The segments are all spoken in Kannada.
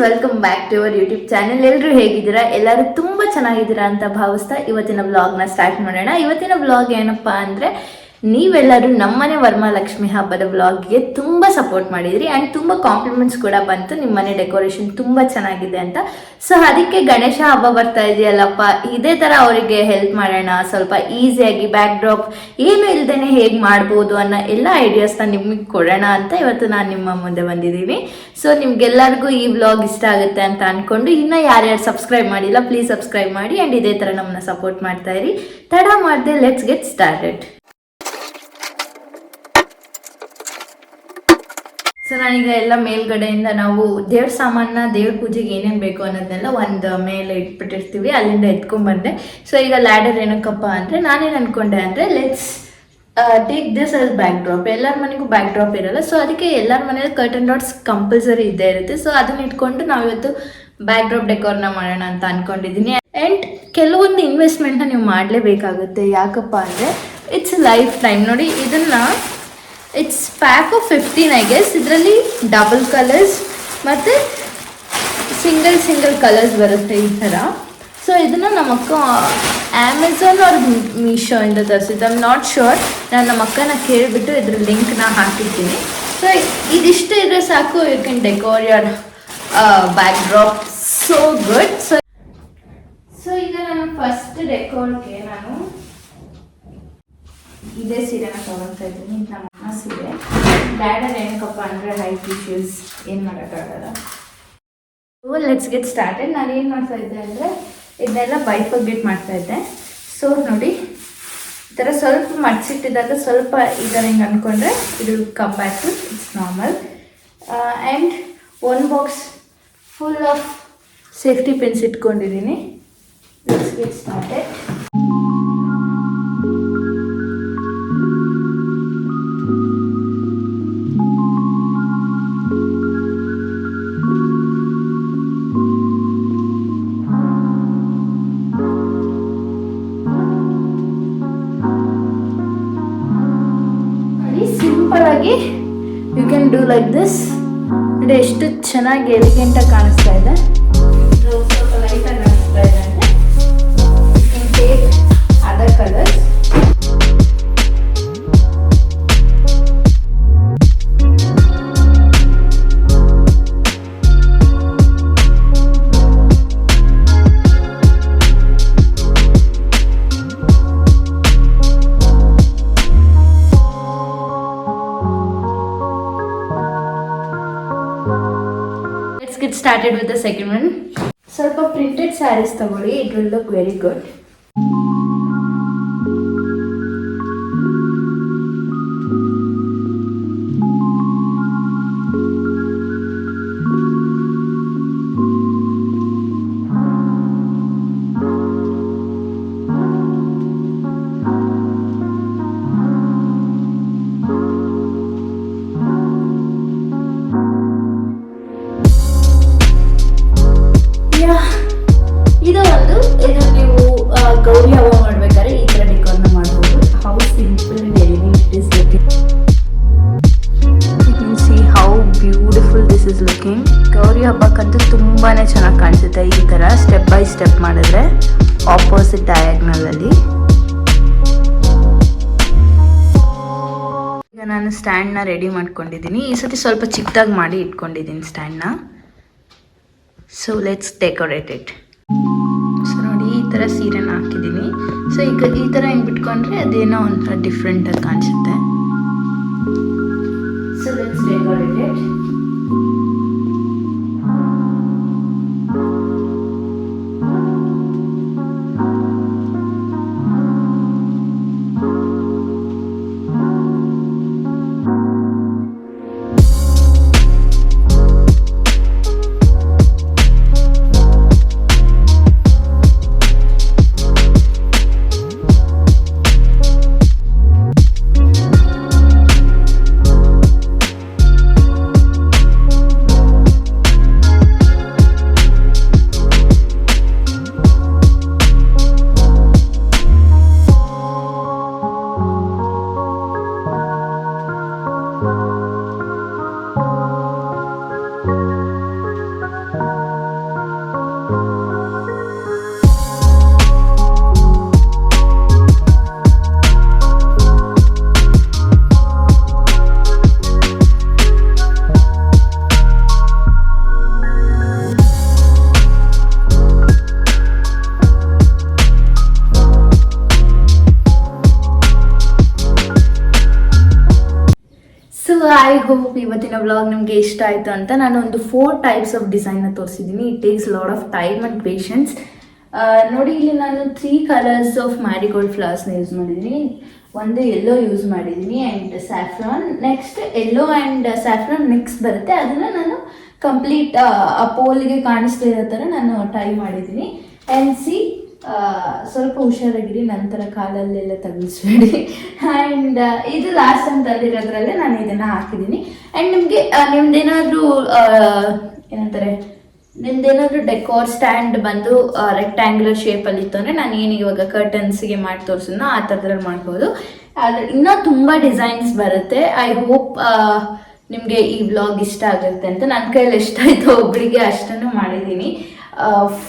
Welcome back to our YouTube channel. ಎಲ್ಲರೂ ಹೇಗಿದ್ದೀರಾ? ಎಲ್ಲರೂ ತುಂಬಾ ಚೆನ್ನಾಗಿದ್ದೀರಾ ಅಂತ ಭಾವಿಸ್ತಾ ಇವತ್ತಿನ ವ್ಲಾಗ್ನ ಸ್ಟಾರ್ಟ್ ಮಾಡೋಣ. ಇವತ್ತಿನ ವ್ಲಾಗ್ ಏನಪ್ಪಾ ಅಂದ್ರೆ, ನೀವೆಲ್ಲರೂ ನಮ್ಮನೆ ವರಮಹಾಲಕ್ಷ್ಮಿ ಹಬ್ಬದ ವ್ಲಾಗ್ಗೆ ತುಂಬ ಸಪೋರ್ಟ್ ಮಾಡಿದ್ರಿ ಆ್ಯಂಡ್ ತುಂಬ ಕಾಂಪ್ಲಿಮೆಂಟ್ಸ್ ಕೂಡ ಬಂತು. ನಿಮ್ಮ ಮನೆ ಡೆಕೋರೇಷನ್ ತುಂಬ ಚೆನ್ನಾಗಿದೆ ಅಂತ. ಸೊ ಅದಕ್ಕೆ ಗಣೇಶ ಹಬ್ಬ ಬರ್ತಾ ಇದೆಯಲ್ಲಪ್ಪ, ಇದೇ ಥರ ಅವರಿಗೆ ಹೆಲ್ಪ್ ಮಾಡೋಣ, ಸ್ವಲ್ಪ ಈಸಿಯಾಗಿ ಬ್ಯಾಕ್ ಡ್ರಾಪ್ ಏನು ಇಲ್ದೇನೆ ಹೇಗೆ ಮಾಡ್ಬೋದು ಅನ್ನೋ ಎಲ್ಲ ಐಡಿಯಾಸ್ನ ನಿಮಗೆ ಕೊಡೋಣ ಅಂತ ಇವತ್ತು ನಾನು ನಿಮ್ಮ ಮುಂದೆ ಬಂದಿದ್ದೀನಿ. ಸೊ ನಿಮ್ಗೆಲ್ಲರಿಗೂ ಈ ವ್ಲಾಗ್ ಇಷ್ಟ ಆಗುತ್ತೆ ಅಂತ ಅಂದ್ಕೊಂಡು, ಇನ್ನೂ ಯಾರ್ಯಾರು ಸಬ್ಸ್ಕ್ರೈಬ್ ಮಾಡಿಲ್ಲ ಪ್ಲೀಸ್ ಸಬ್ಸ್ಕ್ರೈಬ್ ಮಾಡಿ ಆ್ಯಂಡ್ ಇದೇ ಥರ ನಮ್ಮನ್ನ ಸಪೋರ್ಟ್ ಮಾಡ್ತಾ ಇರಿ. ತಡ ಮಾಡದೆ ಲೆಟ್ಸ್ ಗೆಟ್ ಸ್ಟಾರ್ಟೆಡ್. ಸೊ ನಾನೀಗ ಎಲ್ಲ ಮೇಲ್ಗಡೆಯಿಂದ ನಾವು ದೇವ್ರ ಸಾಮಾನ ದೇವ್ರ ಪೂಜೆಗೆ ಏನೇನು ಬೇಕು ಅನ್ನೋದನ್ನೆಲ್ಲ ಒಂದು ಮೇಲೆ ಇಟ್ಬಿಟ್ಟಿರ್ತೀವಿ, ಅಲ್ಲಿಂದ ಎತ್ಕೊಂಡ್ಬಂದೆ. ಸೊ ಈಗ ಲ್ಯಾಡರ್ ಏನಕ್ಕಪ್ಪ ಅಂದರೆ, ನಾನೇನು ಅಂದ್ಕೊಂಡೆ ಅಂದರೆ, let's take this as back drop. ಎಲ್ಲರ ಮನೆಗೂ ಬ್ಯಾಕ್ ಡ್ರಾಪ್ ಇರಲ್ಲ, ಸೊ ಅದಕ್ಕೆ ಎಲ್ಲರ ಮನೇಲಿ ಕರ್ಟನ್ ಡಾಟ್ಸ್ ಕಂಪಲ್ಸರಿ ಇದ್ದೇ ಇರುತ್ತೆ. ಸೊ ಅದನ್ನ ಇಟ್ಕೊಂಡು ನಾವಿವತ್ತು ಬ್ಯಾಕ್ ಡ್ರಾಪ್ ಡೆಕೋರ್ನ ಮಾಡೋಣ ಅಂತ ಅಂದ್ಕೊಂಡಿದ್ದೀನಿ. ಆ್ಯಂಡ್ ಕೆಲವೊಂದು ಇನ್ವೆಸ್ಟ್ಮೆಂಟ್ನ ನೀವು ಮಾಡಲೇಬೇಕಾಗುತ್ತೆ. ಯಾಕಪ್ಪ ಅಂದರೆ, ಇಟ್ಸ್ ಲೈಫ್ ಟೈಮ್. ನೋಡಿ ಇದನ್ನು it's pack of 15 I guess. ಇದರಲ್ಲಿ ಡಬಲ್ ಕಲರ್ಸ್ ಮತ್ತು ಸಿಂಗಲ್ ಕಲರ್ಸ್ ಬರುತ್ತೆ ಈ ಥರ. ಸೊ ಇದನ್ನು ನಮ್ಮ ಅಕ್ಕ ಅಮೆಝಾನ್ ಅವ್ರ ಮೀಶೋಯಿಂದ ತರಿಸಿದ್ದು, ಐ ಆಮ್ ನಾಟ್ ಶ್ಯೂರ್. ನಾನು ನಮ್ಮ ಅಕ್ಕನ ಕೇಳಿಬಿಟ್ಟು ಇದ್ರ ಲಿಂಕ್ನ ಹಾಕಿರ್ತೀನಿ. ಸೊ ಇದಿಷ್ಟು ಇದ್ರೆ ಸಾಕು, you can decor your backdrop so good. So ಈಗ ನಾನು ಫಸ್ಟ್ ಡೆಕೋರ್ಗೆ ನಾನು ಇದೇ ಸೀರೆನ ತೊಗೊಳ್ತಾ ಇದ್ದೀನಿ. ನಮ್ಮ ಅಮ್ಮ ಸೀರೆ. ಲ್ಯಾಡರ್ ಏನಕ್ಕಪ್ಪ ಅಂದರೆ ಹೈಟ್ ಇಶ್ಯೂಸ್, ಏನು ಮಾಡೋಕ್ಕಾಗಲ್ಲ. Let's get started. ನಾನು ಏನು ಮಾಡ್ತಾ ಇದ್ದೆ ಅಂದರೆ, ಇದನ್ನೆಲ್ಲ ಬೈಫರ್ಗೇಟ್ ಮಾಡ್ತಾ ಇದ್ದೆ. ಸೊ ನೋಡಿ, ಈ ಥರ ಸ್ವಲ್ಪ ಮಡ್ಸಿಟ್ಟಿದಾಗ ಸ್ವಲ್ಪ ಈ ಥರ ಹಿಂಗೆ ಅಂದ್ಕೊಂಡ್ರೆ ಇದು come back to it's normal. And one box full of safety pins ಇಟ್ಕೊಂಡಿದ್ದೀನಿ. Let's get started. You can do like this. ನೋಡಿ ಎಷ್ಟು ಚೆನ್ನಾಗಿ ಎಲಿಗೆಂಟಾಗಿ ಕಾಣಿಸ್ತಾ ಇದೆ. ಸ್ವಲ್ಪ ಲೈಟಾಗಿ ಕಾಣಿಸ್ತಾ ಇದೆ ಅಂದರೆ you can take other colours. Get started with the second one. ಸ್ವಲ್ಪ ಪ್ರಿಂಟೆಡ್ ಸ್ಯಾರೀಸ್ ತಗೊಳ್ಳಿ, it will look very good. ಇದು ನೀವು ಗೌರಿ ಹಬ್ಬ ಮಾಡ್ಬೇಕಾದ್ರೆ ಈ ಥರ ಡೆಕೋರ್ನ ಮಾಡ್ಬೋದು. How simple and elegant it is looking. You can see how beautiful this is looking. Gauri ಹಬ್ಬಕ್ಕಂತೂ ತುಂಬಾ ಚೆನ್ನಾಗಿ ಕಾಣಿಸುತ್ತೆ ಈ ಥರ ಸ್ಟೆಪ್ ಬೈ ಸ್ಟೆಪ್ ಮಾಡಿದ್ರೆ ಆಪೋಸಿಟ್ ಡಯಾಗ್ನಲಲ್ಲಿ. ಈಗ ನಾನು ಸ್ಟ್ಯಾಂಡ್ನ ರೆಡಿ ಮಾಡ್ಕೊಂಡಿದ್ದೀನಿ. ಈ ಸತಿ ಸ್ವಲ್ಪ ಚಿಕ್ಕದಾಗಿ ಮಾಡಿ ಇಟ್ಕೊಂಡಿದ್ದೀನಿ ಸ್ಟ್ಯಾಂಡ್ನ. So let's decorate it. So ನೋಡಿ, ಈ ಥರ ಸೀರೆನ ಹಾಕಿದ್ದೀನಿ. ಸೊ ಈಗ ಈ ಥರ ಹಿಂಗೆ ಬಿಟ್ಕೊಂಡ್ರೆ ಅದೇನೋ ಒಂಥರ ಡಿಫ್ರೆಂಟಾಗಿ ಕಾಣಿಸುತ್ತೆ. So let's decorate it. I hope ಇವತ್ತಿನ ವ್ಲಾಗ್ ನಿಮಗೆ ಇಷ್ಟ ಆಯಿತು ಅಂತ. ನಾನು ಒಂದು 4 ಟೈಪ್ಸ್ ಆಫ್ ಡಿಸೈನ್ನ ತೋರಿಸಿದ್ದೀನಿ. It takes lot of time and patience. ನೋಡಿ, ಇಲ್ಲಿ ನಾನು 3 ಕಲರ್ಸ್ ಆಫ್ ಮ್ಯಾರಿಗೋಲ್ಡ್ ಫ್ಲವರ್ಸ್ನ ಯೂಸ್ ಮಾಡಿದ್ದೀನಿ. ಒಂದು ಎಲ್ಲೋ ಯೂಸ್ ಮಾಡಿದ್ದೀನಿ and saffron. Next yellow and saffron mix ಬರುತ್ತೆ, ಅದನ್ನು ನಾನು ಕಂಪ್ಲೀಟ್ ಆ ಪೋಲ್ಗೆ ಕಾಣಿಸ್ತಾ ಇರೋ ಥರ ನಾನು ಟೈ ಮಾಡಿದ್ದೀನಿ. ಆ್ಯಂಡ್ ಸಿ, ಸ್ವಲ್ಪ ಹುಷಾರಾಗಿರಿ, ನಂತರ ಕಾಲಲ್ಲೆಲ್ಲ ತಗಿಸ್ಬೇಡಿ. ಆ್ಯಂಡ್ ಇದು ಲಾಸ್ಟ್ ಟೈಮ್ ತಂದಿರೋದ್ರಲ್ಲೇ ನಾನು ಇದನ್ನು ಹಾಕಿದ್ದೀನಿ. ಆ್ಯಂಡ್ ನಿಮಗೆ ನಿಮ್ದೇನಾದರೂ ಏನಂತಾರೆ, ನಿಮ್ದೇನಾದರೂ ಡೆಕೋರ್ ಸ್ಟ್ಯಾಂಡ್ ಬಂದು ರೆಕ್ಟ್ಯಾಂಗ್ಯುಲರ್ ಶೇಪಲ್ಲಿ ಇತ್ತು ಅಂದರೆ ನಾನು ಏನು ಇವಾಗ ಕರ್ಟನ್ಸ್ಗೆ ಮಾಡಿ ತೋರಿಸಿದ್ನೋ ಆ ಥರದ್ರಲ್ಲಿ ಮಾಡ್ಬೋದು. ಆದರೆ ಇನ್ನೂ ತುಂಬ ಡಿಸೈನ್ಸ್ ಬರುತ್ತೆ. ಐ ಹೋಪ್ ನಿಮಗೆ ಈ ವ್ಲಾಗ್ ಇಷ್ಟ ಆಗುತ್ತೆ ಅಂತ. ನನ್ನ ಕೈಯಲ್ಲಿ ಎಷ್ಟಾಯಿತು ಒಬ್ಬಳಿಗೆ ಅಷ್ಟನ್ನು ಮಾಡಿದ್ದೀನಿ.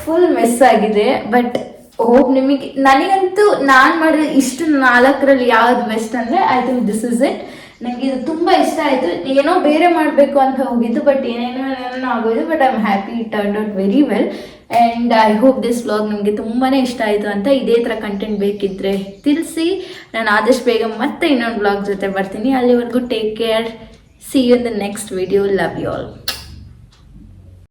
ಫುಲ್ ಮಿಸ್ ಆಗಿದೆ, ಬಟ್ ಹೋಪ್ ನಿಮಗೆ, ನನಗಂತೂ ನಾನು ಮಾಡಿರೋ ಇಷ್ಟು 4ರಲ್ಲಿ ಯಾವ್ದು ಬೆಸ್ಟ್ ಅಂದರೆ I think this is it. ನನಗೆ ಇದು ತುಂಬ ಇಷ್ಟ ಆಯಿತು. ಏನೋ ಬೇರೆ ಮಾಡಬೇಕು ಅಂತ ಹೋಗಿದ್ದು, ಬಟ್ ಏನೇನೋ ಆಗೋದು. But I am happy, it turn out very well. And I hope this vlog ನಿಮಗೆ ತುಂಬಾ ಇಷ್ಟ ಆಯಿತು ಅಂತ. ಇದೇ ಥರ ಕಂಟೆಂಟ್ ಬೇಕಿದ್ದರೆ ತಿಳಿಸಿ. ನಾನು ಆದಷ್ಟು ಬೇಗ ಮತ್ತೆ ಇನ್ನೊಂದು ವ್ಲಾಗ್ ಜೊತೆ ಬರ್ತೀನಿ. ಅಲ್ಲಿವರೆಗೂ take care. See you in the next video. Love you all.